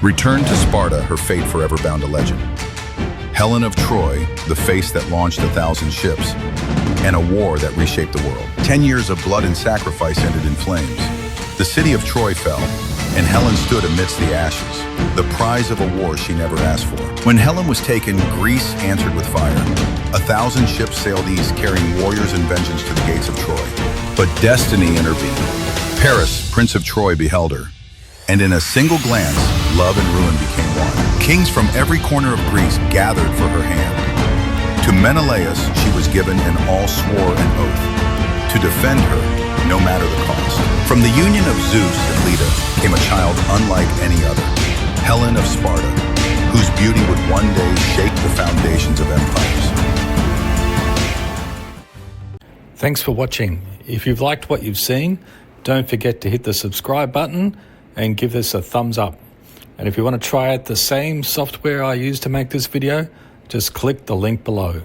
Returned to Sparta, her fate forever bound to legend. Helen of Troy, the face that launched 1,000 ships, and a war that reshaped the world. 10 years of blood and sacrifice ended in flames. The city of Troy fell, and Helen stood amidst the ashes, the prize of a war she never asked for. When Helen was taken, Greece answered with fire. 1,000 ships sailed east, carrying warriors and vengeance to the gates of Troy. But destiny intervened. Paris, Prince of Troy, beheld her, and in a single glance, love and ruin became one. Kings from every corner of Greece gathered for her hand. To Menelaus she was given, and all swore an oath to defend her, no matter the cost. From the union of Zeus and Leda came a child unlike any other, Helen of Sparta, whose beauty would one day shake the foundations of empires. Thanks for watching. If you've liked what you've seen, don't forget to hit the subscribe button and give this a thumbs up. And if you want to try out the same software I used to make this video, just click the link below.